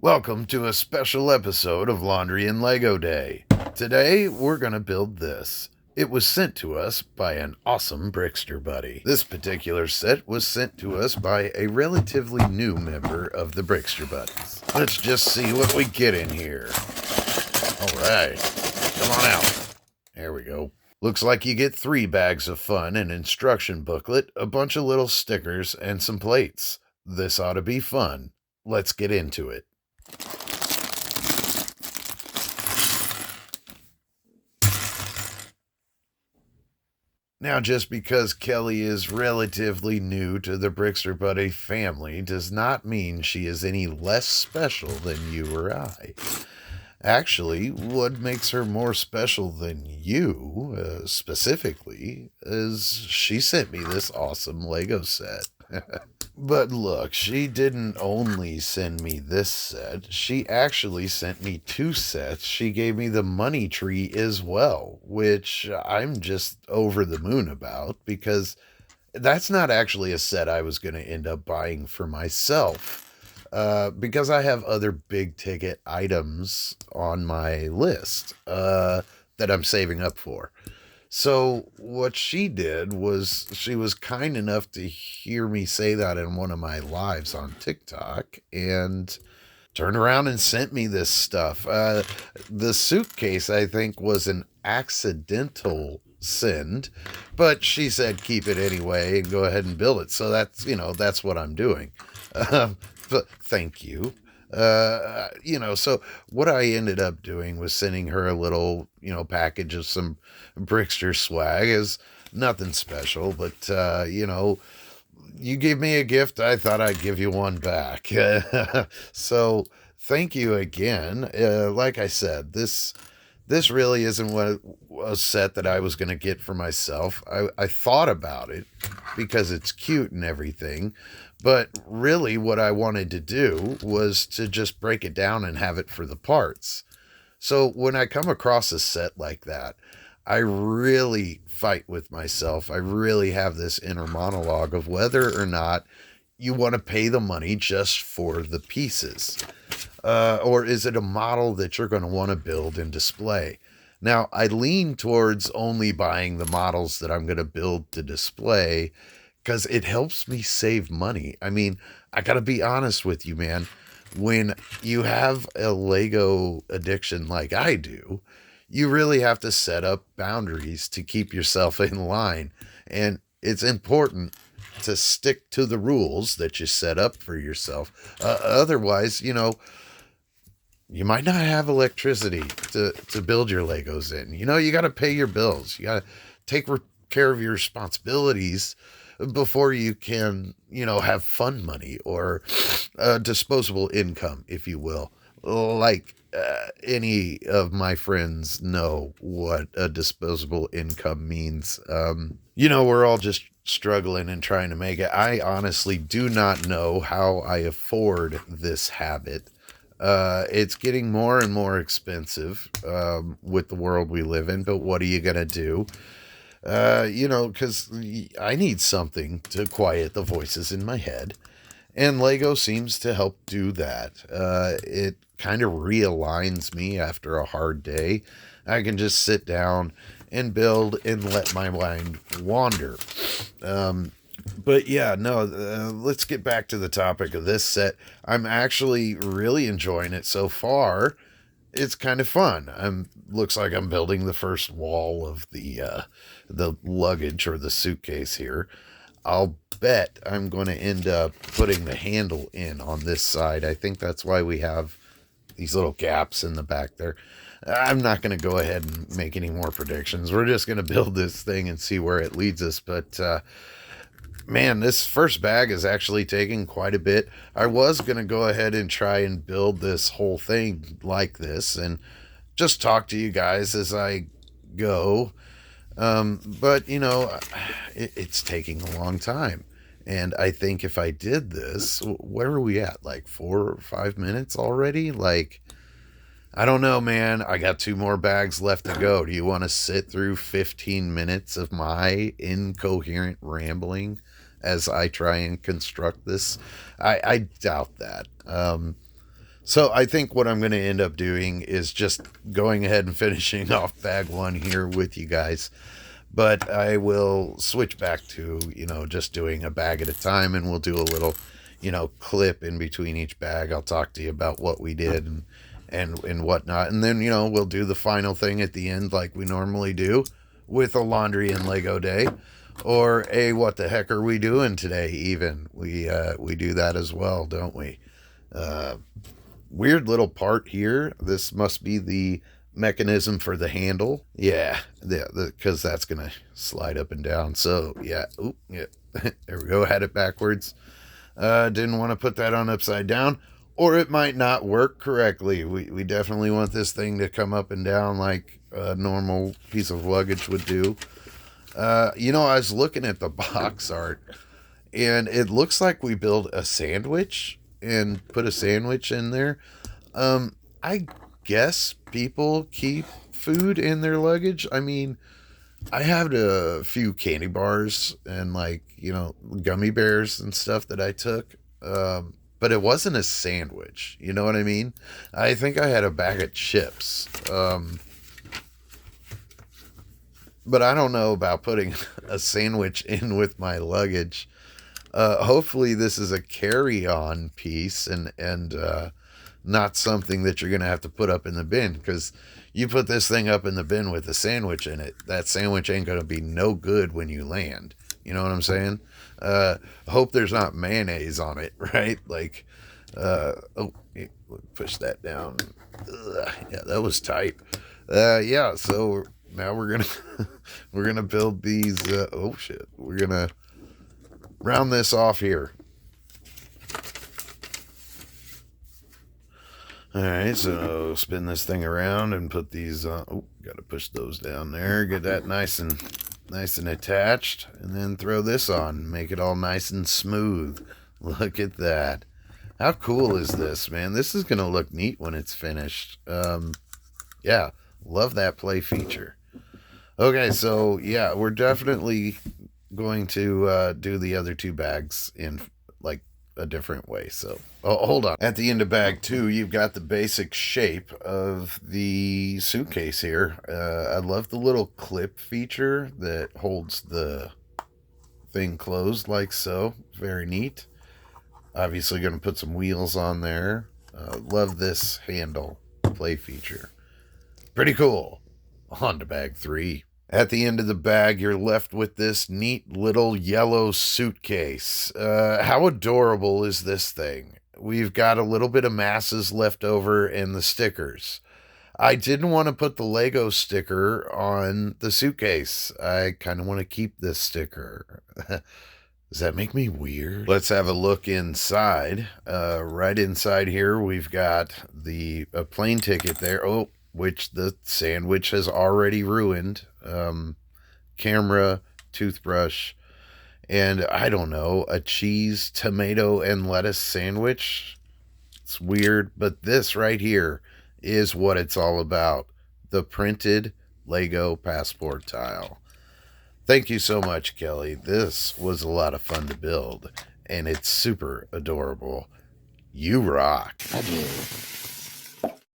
Welcome to a special episode of Laundry and Lego Day. Today, we're going to build this. It was sent to us by an awesome Brickster buddy. This particular set was sent to us by a relatively new member of the Brickster buddies. Let's just see what we get in here. Alright, come on out. There we go. Looks like you get 3 bags of fun, an instruction booklet, a bunch of little stickers, and some plates. This ought to be fun. Let's get into it. Now, just because Kelly is relatively new to the Brickster Buddy family does not mean she is any less special than you or I. Actually, what makes her more special than you, specifically, is she sent me this awesome Lego set. But look, she didn't only send me this set, she actually sent me 2 sets. She gave me the money tree as well, which I'm just over the moon about because that's not actually a set I was going to end up buying for myself. Because I have other big ticket items on my list that I'm saving up for. So what she did was she was kind enough to hear me say that in one of my lives on TikTok and turned around and sent me this stuff. The suitcase, I think, was an accidental send, but she said keep it anyway and go ahead and build it. So that's what I'm doing. But thank you. So what I ended up doing was sending her a little, package of some Brickster swag. Is nothing special, but, you gave me a gift. I thought I'd give you one back. So thank you again. Like I said, this really isn't what a set that I was going to get for myself. I thought about it because it's cute and everything. But really what I wanted to do was to just break it down and have it for the parts. So when I come across a set like that, I really fight with myself. I really have this inner monologue of whether or not you want to pay the money just for the pieces. Or is it a model that you're going to want to build and display? Now, I lean towards only buying the models that I'm going to build to display because it helps me save money. I mean, I got to be honest with you, man. When you have a Lego addiction like I do, you really have to set up boundaries to keep yourself in line. And it's important to stick to the rules that you set up for yourself. Otherwise, you might not have electricity to build your Legos in. You got to pay your bills. You got to take care of your responsibilities before you can, have fun money or disposable income, if you will. Like any of my friends know what a disposable income means. We're all just struggling and trying to make it. I honestly do not know how I afford this habit. It's getting more and more expensive with the world we live in, but what are you going to do? Because I need something to quiet the voices in my head. And Lego seems to help do that. It kind of realigns me after a hard day. I can just sit down and build and let my mind wander. But yeah, no, let's get back to the topic of this set. I'm actually really enjoying it so far. It's kind of fun. Looks like I'm building the first wall of the luggage or the suitcase here. I'll bet I'm going to end up putting the handle in on this side. I think that's why we have these little gaps in the back there. I'm not going to go ahead and make any more predictions. We're just going to build this thing and see where it leads us. But man, this first bag is actually taking quite a bit. I was going to go ahead and try and build this whole thing like this and just talk to you guys as I go. But it's taking a long time. And I think if I did this, where are we at? Like 4 or 5 minutes already? Like, I don't know, man. I got 2 more bags left to go. Do you want to sit through 15 minutes of my incoherent rambling as I try and construct this? I doubt that. So I think what I'm going to end up doing is just going ahead and finishing off bag one here with you guys. But I will switch back to, just doing a bag at a time, and we'll do a little, clip in between each bag. I'll talk to you about what we did and whatnot. And then, we'll do the final thing at the end like we normally do with a laundry and Lego day. Or a what the heck are we doing today even? We do that as well, don't we? Uh, Weird little part here. This must be the mechanism for the handle. Yeah, because that's gonna slide up and down. So yeah, oop, yeah, there we go. Had it backwards. Didn't want to put that on upside down, or it might not work correctly. We definitely want this thing to come up and down like a normal piece of luggage would do. I was looking at the box art, and it looks like we build a sandwich and put a sandwich in there. I guess people keep food in their luggage. I mean, I had a few candy bars and gummy bears and stuff that I took. But it wasn't a sandwich. You know what I mean? I think I had a bag of chips. But I don't know about putting a sandwich in with my luggage. Hopefully this is a carry-on piece and not something that you're going to have to put up in the bin, because you put this thing up in the bin with a sandwich in it, that sandwich ain't going to be no good when you land. You know what I'm saying? Hope there's not mayonnaise on it, right? Push that down. Yeah, that was tight. Yeah, so now we're going to we're going to build these oh shit. We're going to round this off here. All right, so spin this thing around and put these on. Oh, got to push those down there. Get that nice and attached, and then throw this on. Make it all nice and smooth. Look at that. How cool is this, man? This is going to look neat when it's finished. Yeah, love that play feature. Okay, so yeah, we're definitely going to do the other two bags in a different way. So hold on. At the end of bag two, you've got the basic shape of the suitcase here. I love the little clip feature that holds the thing closed like so. Very neat. Obviously going to put some wheels on there. Love this handle play feature. Pretty cool. On to bag three. At the end of the bag, you're left with this neat little yellow suitcase. How adorable is this thing? We've got a little bit of masses left over in the stickers. I didn't want to put the Lego sticker on the suitcase. I kind of want to keep this sticker. Does that make me weird? Let's have a look inside. Right inside here, we've got a plane ticket there. Oh, which the sandwich has already ruined. Camera, toothbrush, and I don't know, a cheese, tomato, and lettuce sandwich. It's weird, but this right here is what it's all about. The printed Lego passport tile. Thank you so much, Kelly. This was a lot of fun to build, and it's super adorable. You rock. Adieu.